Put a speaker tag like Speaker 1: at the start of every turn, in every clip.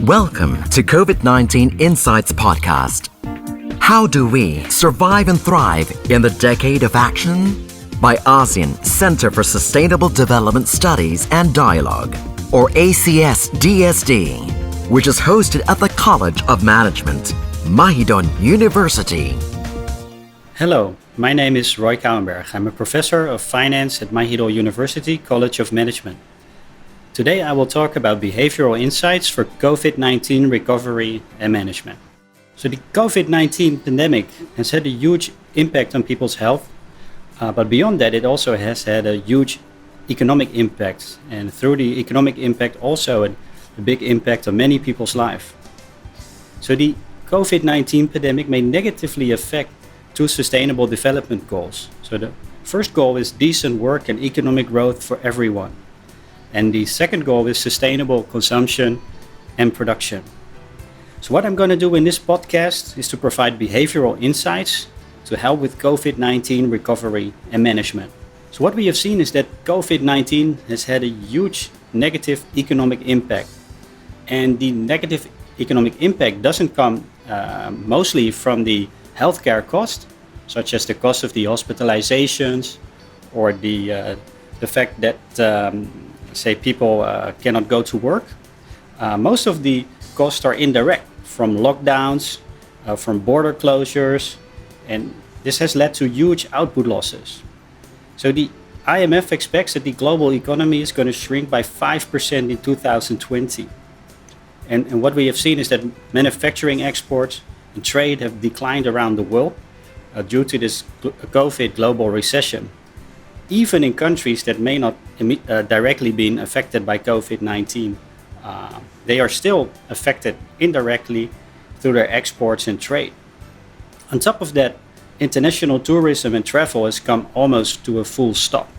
Speaker 1: Welcome to COVID-19 Insights Podcast. How do we survive and thrive in the decade of action? By ASEAN Center for Sustainable Development Studies and Dialogue, or ACS-DSD, which is hosted at the College of Management, Mahidol University.
Speaker 2: Hello, my name is Roy Kouwenberg. I'm a professor of finance at Mahidol University College of Management. Today I will talk about behavioral insights for COVID-19 recovery and management. So the COVID-19 pandemic has had a huge impact on people's health, but beyond that it also has had a huge economic impact, and through the economic impact also a big impact on many people's life. So the COVID-19 pandemic may negatively affect two sustainable development goals. So the first goal is decent work and economic growth for everyone. And the second goal is sustainable consumption and production. So what I'm going to do in this podcast is to provide behavioral insights to help with COVID-19 recovery and management. So what we have seen is that COVID-19 has had a huge negative economic impact. And the negative economic impact doesn't come mostly from the healthcare cost, such as the cost of the hospitalizations or the fact that say people cannot go to work. Most of the costs are indirect, from lockdowns, from border closures, and this has led to huge output losses. So the IMF expects that the global economy is going to shrink by 5% in 2020. And what we have seen is that manufacturing exports and trade have declined around the world due to this COVID global recession. Even in countries that may not directly been affected by COVID-19, they are still affected indirectly through their exports and trade. On top of that, international tourism and travel has come almost to a full stop.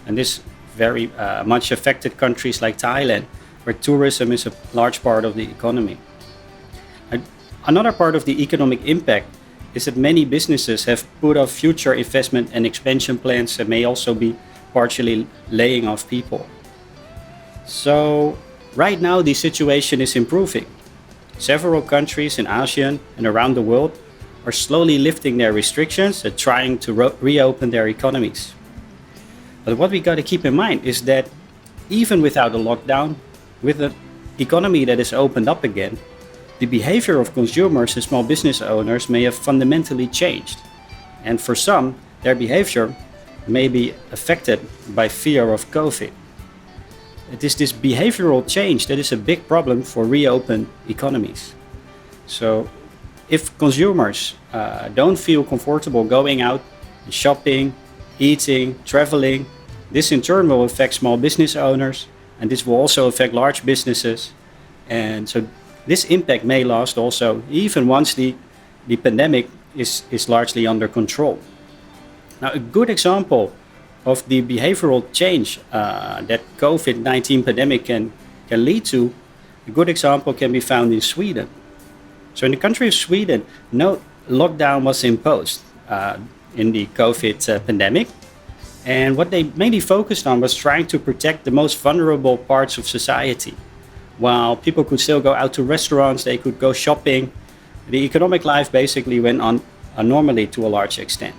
Speaker 2: And this very much affected countries like Thailand, where tourism is a large part of the economy. Another part of the economic impact is that many businesses have put off future investment and expansion plans and may also be partially laying off people. So right now the situation is improving. Several countries in ASEAN and around the world are slowly lifting their restrictions and trying to reopen their economies. But what we got to keep in mind is that even without a lockdown, with an economy that is opened up again, the behavior of consumers and small business owners may have fundamentally changed. And for some, their behavior may be affected by fear of COVID. It is this behavioral change that is a big problem for reopened economies. So if consumers don't feel comfortable going out, shopping, eating, traveling, this in turn will affect small business owners, and this will also affect large businesses. And so this impact may last also even once the pandemic is largely under control. Now, a good example of the behavioral change that COVID-19 pandemic can lead to, a good example can be found in Sweden. So in the country of Sweden, no lockdown was imposed in the COVID pandemic. And what they mainly focused on was trying to protect the most vulnerable parts of society. While people could still go out to restaurants, they could go shopping, the economic life basically went on normally to a large extent.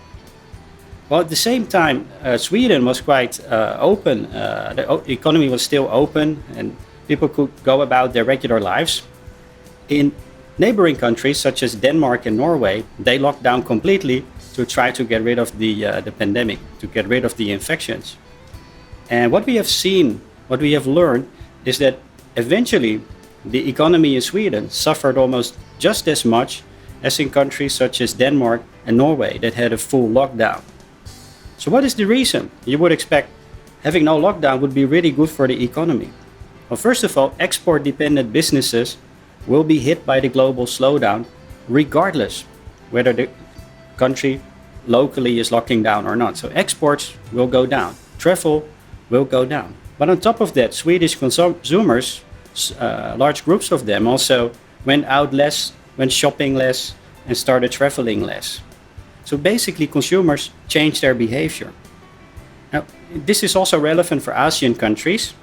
Speaker 2: Well, at the same time, Sweden was quite open. The economy was still open and people could go about their regular lives. In neighboring countries such as Denmark and Norway, they locked down completely to try to get rid of the pandemic, to get rid of the infections. And what we have seen, what we have learned, is that eventually the economy in Sweden suffered almost just as much as in countries such as Denmark and Norway that had a full lockdown. So what is the reason? You would expect having no lockdown would be really good for the economy. Well, first of all, export-dependent businesses will be hit by the global slowdown regardless whether the country locally is locking down or not. So exports will go down, travel will go down. But on top of that, Swedish consumers, large groups of them, also went out less, went shopping less, and started traveling less. So basically, consumers changed their behavior. Now, this is also relevant for ASEAN countries.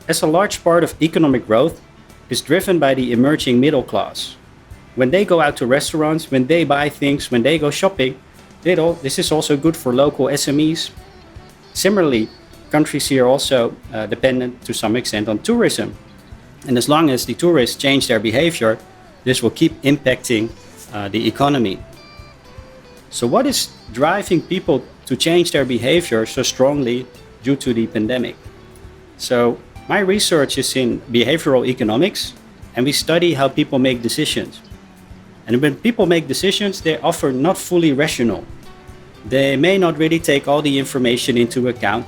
Speaker 2: As a large part of economic growth is driven by the emerging middle class. When they go out to restaurants, when they buy things, when they go shopping, this is also good for local SMEs. Similarly, countries here also dependent to some extent on tourism. And as long as the tourists change their behavior, this will keep impacting the economy. So what is driving people to change their behavior so strongly due to the pandemic? So my research is in behavioral economics, and we study how people make decisions. And when people make decisions, they are often not fully rational. They may not really take all the information into account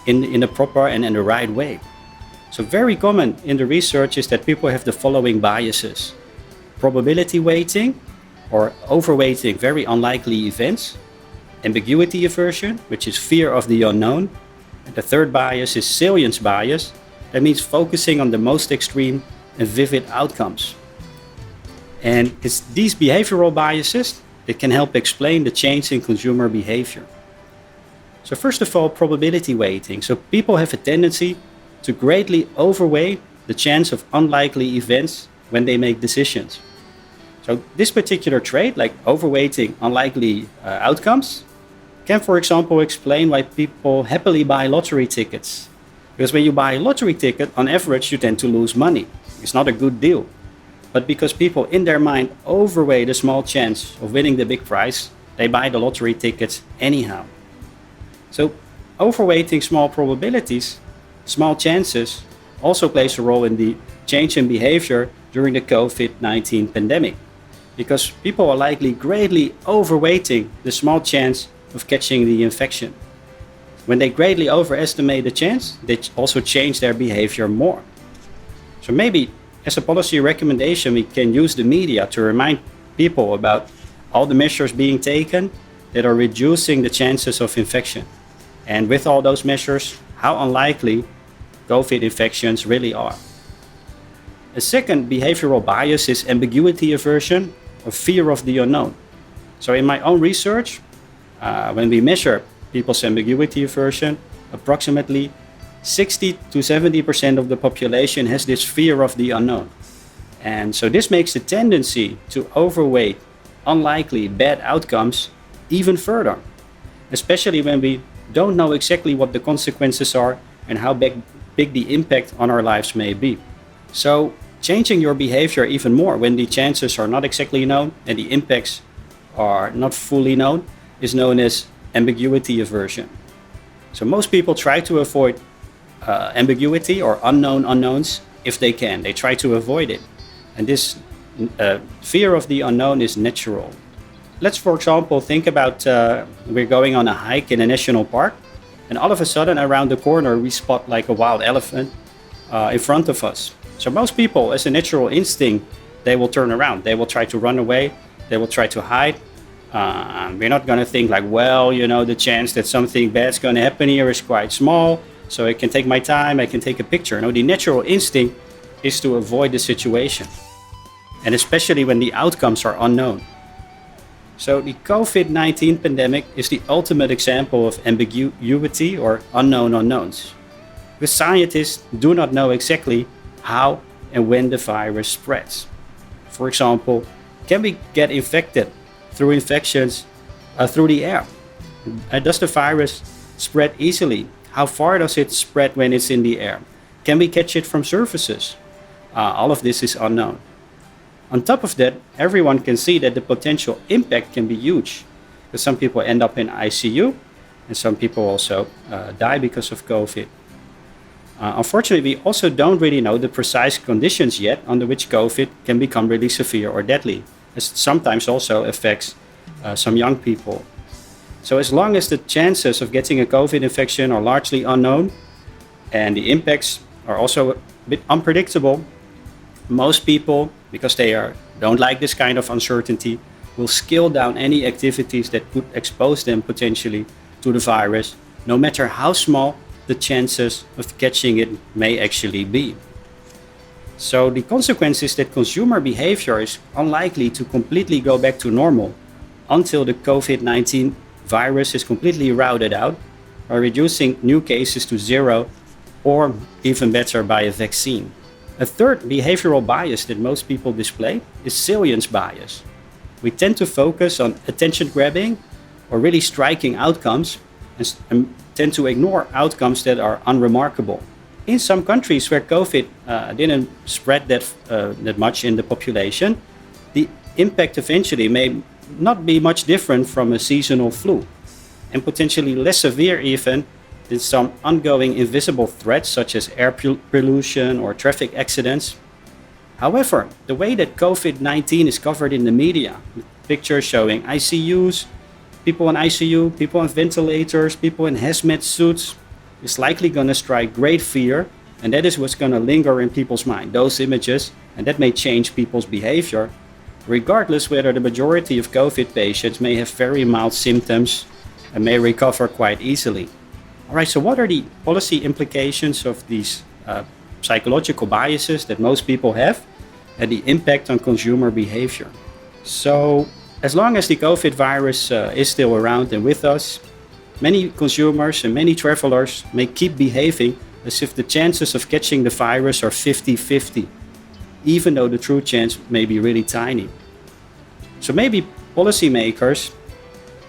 Speaker 2: in the proper and in the right way. So very common in the research is that people have the following biases: probability weighting, or overweighting very unlikely events; ambiguity aversion, which is fear of the unknown; and the third bias is salience bias. That means focusing on the most extreme and vivid outcomes. And it's these behavioral biases that can help explain the change in consumer behavior. So first of all, probability weighting. So people have a tendency to greatly overweigh the chance of unlikely events when they make decisions. So this particular trait, like overweighting unlikely outcomes, can, for example, explain why people happily buy lottery tickets. Because when you buy a lottery ticket, on average, you tend to lose money. It's not a good deal. But because people in their mind overweigh the small chance of winning the big prize, they buy the lottery tickets anyhow. So overweighting small probabilities, small chances, also plays a role in the change in behavior during the COVID-19 pandemic. Because people are likely greatly overweighting the small chance of catching the infection. When they greatly overestimate the chance, they also change their behavior more. So maybe as a policy recommendation, we can use the media to remind people about all the measures being taken that are reducing the chances of infection. And with all those measures, how unlikely COVID infections really are. A second behavioral bias is ambiguity aversion, or fear of the unknown. So in my own research, when we measure people's ambiguity aversion, approximately 60 to 70% of the population has this fear of the unknown. And so this makes the tendency to overweight unlikely bad outcomes even further, especially when we don't know exactly what the consequences are and how big the impact on our lives may be. So changing your behavior even more when the chances are not exactly known and the impacts are not fully known is known as ambiguity aversion. So most people try to avoid ambiguity or unknown unknowns if they can. They try to avoid it. And this fear of the unknown is natural. Let's, for example, think about we're going on a hike in a national park, and all of a sudden around the corner we spot like a wild elephant in front of us. So most people, as a natural instinct, they will turn around. They will try to run away. They will try to hide. We're not going to think like, well, the chance that something bad's going to happen here is quite small, so I can take my time, I can take a picture. No, the natural instinct is to avoid the situation, and especially when the outcomes are unknown. So the COVID-19 pandemic is the ultimate example of ambiguity or unknown unknowns. Because scientists do not know exactly how and when the virus spreads. For example, can we get infected through infections through the air? Does the virus spread easily? How far does it spread when it's in the air? Can we catch it from surfaces? All of this is unknown. On top of that, everyone can see that the potential impact can be huge. Because some people end up in ICU, and some people also die because of COVID. Unfortunately, we also don't really know the precise conditions yet under which COVID can become really severe or deadly. It sometimes also affects some young people. So as long as the chances of getting a COVID infection are largely unknown and the impacts are also a bit unpredictable, most people, because they don't like this kind of uncertainty, will scale down any activities that could expose them potentially to the virus, no matter how small the chances of catching it may actually be. So the consequence is that consumer behavior is unlikely to completely go back to normal until the COVID-19 virus is completely routed out by reducing new cases to zero, or even better, by a vaccine. A third behavioral bias that most people display is salience bias. We tend to focus on attention grabbing or really striking outcomes and tend to ignore outcomes that are unremarkable. In some countries where COVID didn't spread that much in the population, the impact eventually may not be much different from a seasonal flu, and potentially less severe even than some ongoing invisible threats such as air pollution or traffic accidents. However, the way that COVID-19 is covered in the media, with pictures showing ICUs, people in ICU, people on ventilators, people in hazmat suits, is likely going to strike great fear, and that is what's going to linger in people's mind, those images, and that may change people's behavior, regardless whether the majority of COVID patients may have very mild symptoms and may recover quite easily. All right, so what are the policy implications of these psychological biases that most people have and the impact on consumer behavior? So, as long as the COVID virus is still around and with us, many consumers and many travelers may keep behaving as if the chances of catching the virus are 50-50, even though the true chance may be really tiny. So maybe policymakers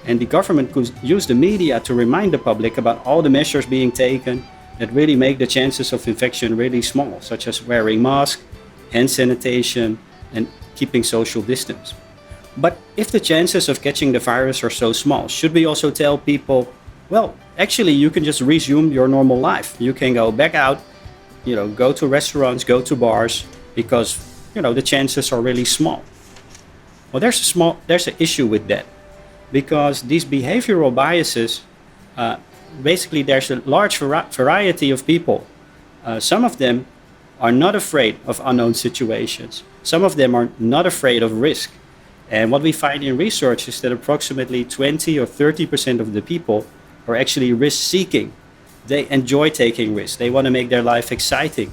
Speaker 2: and the government could use the media to remind the public about all the measures being taken that really make the chances of infection really small, such as wearing masks, hand sanitation, and keeping social distance. But if the chances of catching the virus are so small, should we also tell people, well, actually you can just resume your normal life. You can go back out, go to restaurants, go to bars, because, the chances are really small. Well, there's an issue with that, because these behavioral biases, basically there's a large variety of people. Some of them are not afraid of unknown situations. Some of them are not afraid of risk. And what we find in research is that approximately 20 or 30% of the people are actually risk-seeking. They enjoy taking risks. They want to make their life exciting.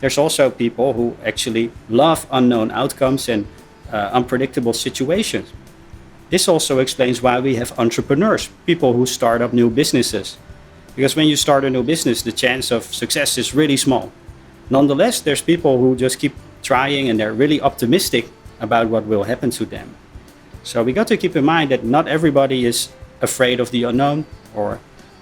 Speaker 2: There's also people who actually love unknown outcomes and unpredictable situations. This also explains why we have entrepreneurs, people who start up new businesses. Because when you start a new business, the chance of success is really small. Nonetheless, there's people who just keep trying and they're really optimistic about what will happen to them. So we got to keep in mind that not everybody is afraid of the unknown or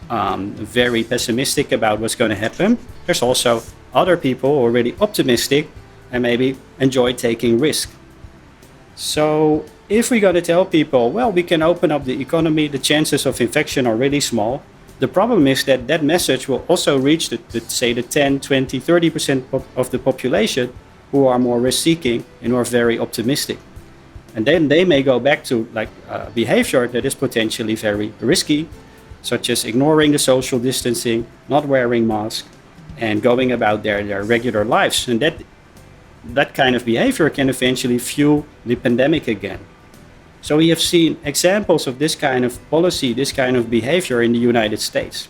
Speaker 2: very pessimistic about what's going to happen. There's also other people who are really optimistic and maybe enjoy taking risk. So if we're going to tell people, well, we can open up the economy, the chances of infection are really small, the problem is that that message will also reach the 10, 20, 30% of the population who are more risk-seeking and who are very optimistic. And then they may go back to behavior that is potentially very risky, such as ignoring the social distancing, not wearing masks, and going about their regular lives. And that kind of behavior can eventually fuel the pandemic again. So we have seen examples of this kind of policy, this kind of behavior in the United States.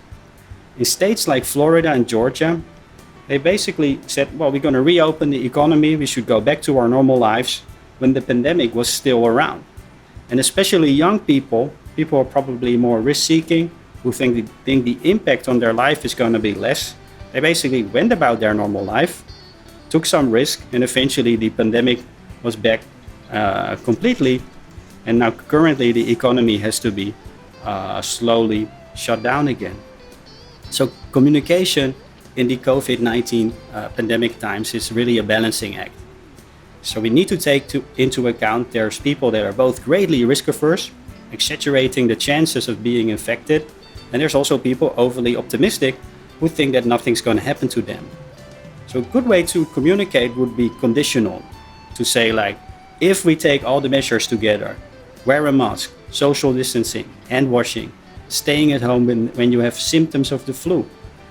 Speaker 2: In states like Florida and Georgia, they basically said, well, we're going to reopen the economy, we should go back to our normal lives when the pandemic was still around. And especially young people are probably more risk-seeking, who think the impact on their life is going to be less. They basically went about their normal life, took some risk, and eventually the pandemic was back completely. And now currently the economy has to be slowly shut down again. So communication in the COVID-19 pandemic times is really a balancing act. So we need to take into account there's people that are both greatly risk averse, exaggerating the chances of being infected, and there's also people overly optimistic who think that nothing's going to happen to them. So a good way to communicate would be conditional, to say if we take all the measures together, wear a mask, social distancing, hand washing, staying at home when you have symptoms of the flu,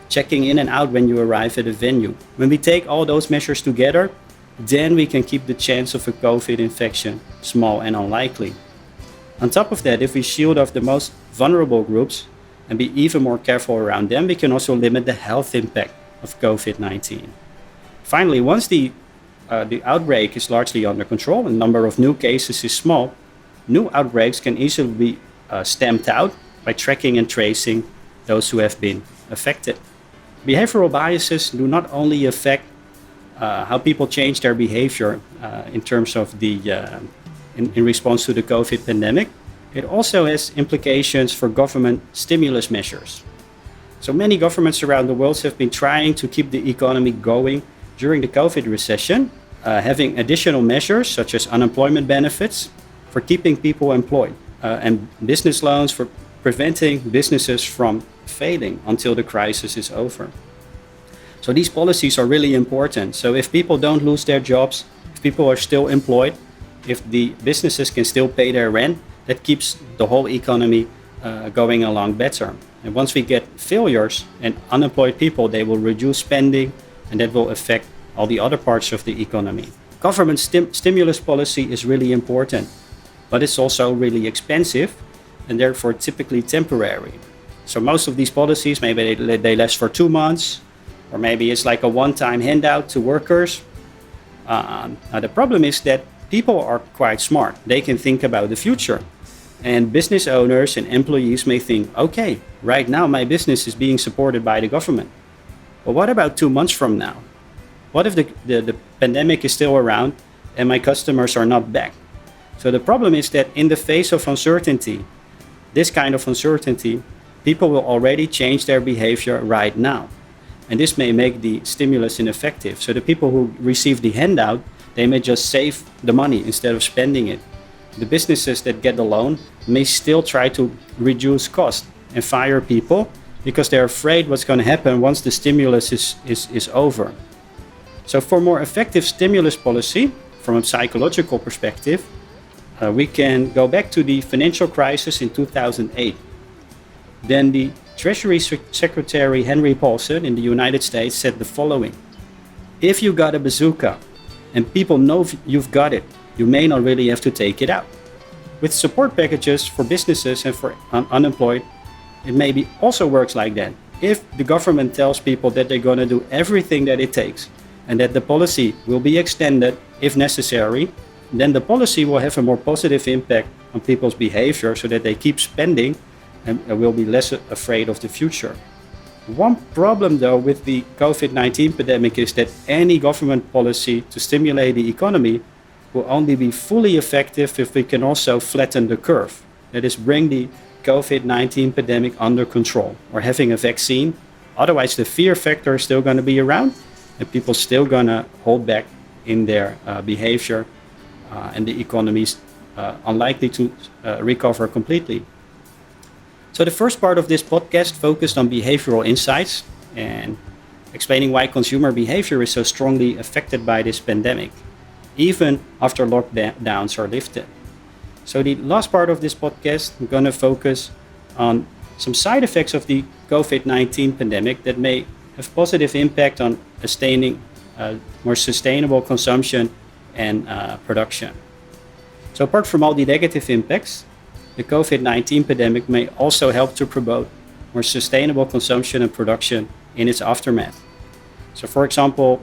Speaker 2: checking in and out when you arrive at a venue. When we take all those measures together, then we can keep the chance of a COVID infection small and unlikely. On top of that, if we shield off the most vulnerable groups and be even more careful around them, we can also limit the health impact of COVID-19. Finally, once the outbreak is largely under control and the number of new cases is small, new outbreaks can easily be stamped out by tracking and tracing those who have been affected. Behavioral biases do not only affect how people change their behavior in terms of in response to the COVID pandemic. It also has implications for government stimulus measures. So many governments around the world have been trying to keep the economy going during the COVID recession, having additional measures such as unemployment benefits for keeping people employed, and business loans for preventing businesses from failing until the crisis is over. So these policies are really important. So if people don't lose their jobs, if people are still employed, if the businesses can still pay their rent, that keeps the whole economy going along better. And once we get failures and unemployed people, they will reduce spending, and that will affect all the other parts of the economy. Government stimulus policy is really important, but it's also really expensive and therefore typically temporary. So most of these policies, maybe they last for 2 months, or maybe it's like a one-time handout to workers. Now the problem is that people are quite smart. They can think about the future. And business owners and employees may think, okay, right now my business is being supported by the government. But what about 2 months from now? What if the pandemic is still around and my customers are not back? So the problem is that in the face of uncertainty, this kind of uncertainty, people will already change their behavior right now. And this may make the stimulus ineffective. So the people who receive the handout, they may just save the money instead of spending it. The businesses that get the loan may still try to reduce cost and fire people because they're afraid what's going to happen once the stimulus is over. So for more effective stimulus policy, from a psychological perspective, we can go back to the financial crisis in 2008. Then the Treasury Secretary Henry Paulson in the United States said the following: if you got a bazooka and people know you've got it, you may not really have to take it out. With support packages for businesses and for unemployed, it maybe also works like that. If the government tells people that they're going to do everything that it takes and that the policy will be extended if necessary, then the policy will have a more positive impact on people's behavior so that they keep spending and will be less afraid of the future. One problem, though, with the COVID-19 pandemic is that any government policy to stimulate the economy will only be fully effective if we can also flatten the curve. That is, bring the COVID-19 pandemic under control or having a vaccine. Otherwise, the fear factor is still going to be around and people still going to hold back in their behavior and the economy is unlikely to recover completely. So the first part of this podcast focused on behavioral insights and explaining why consumer behavior is so strongly affected by this pandemic, even after lockdowns are lifted. So the last part of this podcast, I'm going to focus on some side effects of the COVID-19 pandemic that may have positive impact on sustaining more sustainable consumption and production. So apart from all the negative impacts, the COVID-19 pandemic may also help to promote more sustainable consumption and production in its aftermath. So for example,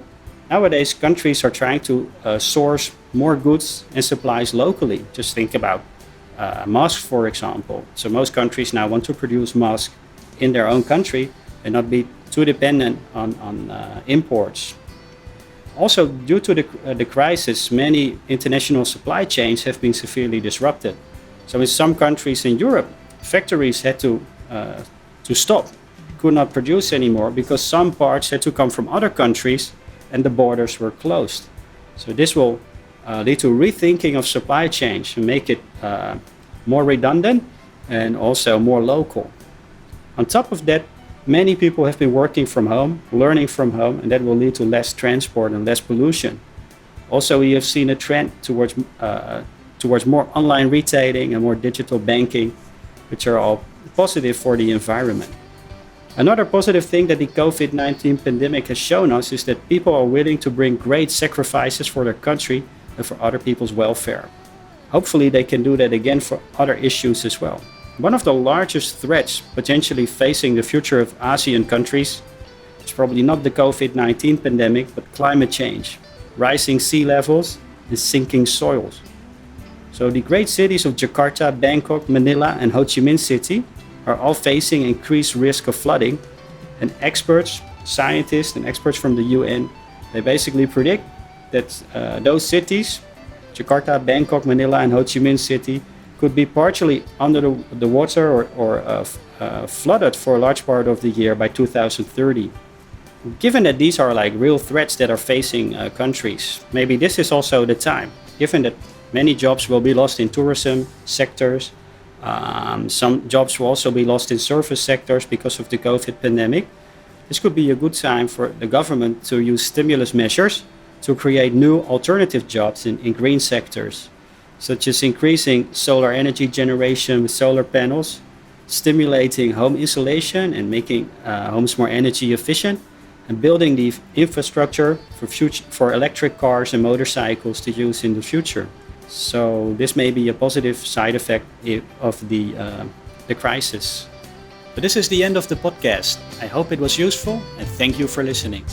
Speaker 2: nowadays countries are trying to source more goods and supplies locally. Just think about masks, for example. So most countries now want to produce masks in their own country and not be too dependent on imports. Also, due to the crisis, many international supply chains have been severely disrupted. So in some countries in Europe, factories had to stop, could not produce anymore because some parts had to come from other countries and the borders were closed. So this will lead to rethinking of supply chains and make it more redundant and also more local. On top of that, many people have been working from home, learning from home, and that will lead to less transport and less pollution. Also, we have seen a trend towards more online retailing and more digital banking, which are all positive for the environment. Another positive thing that the COVID-19 pandemic has shown us is that people are willing to bring great sacrifices for their country and for other people's welfare. Hopefully they can do that again for other issues as well. One of the largest threats potentially facing the future of ASEAN countries is probably not the COVID-19 pandemic, but climate change, rising sea levels, and sinking soils. So the great cities of Jakarta, Bangkok, Manila, and Ho Chi Minh City are all facing increased risk of flooding, and scientists and experts from the UN They basically predict that those cities, Jakarta, Bangkok, Manila, and Ho Chi Minh City, could be partially under the water or flooded for a large part of the year by 2030. Given that these are like real threats that are facing countries, maybe this is also the time. Given that many jobs will be lost in tourism sectors, some jobs will also be lost in service sectors because of the COVID pandemic. This could be a good time for the government to use stimulus measures to create new alternative jobs in green sectors, such as increasing solar energy generation with solar panels, stimulating home insulation and making homes more energy efficient, and building the infrastructure for electric cars and motorcycles to use in the future. So this may be a positive side effect of the crisis. But this is the end of the podcast. I hope it was useful and thank you for listening.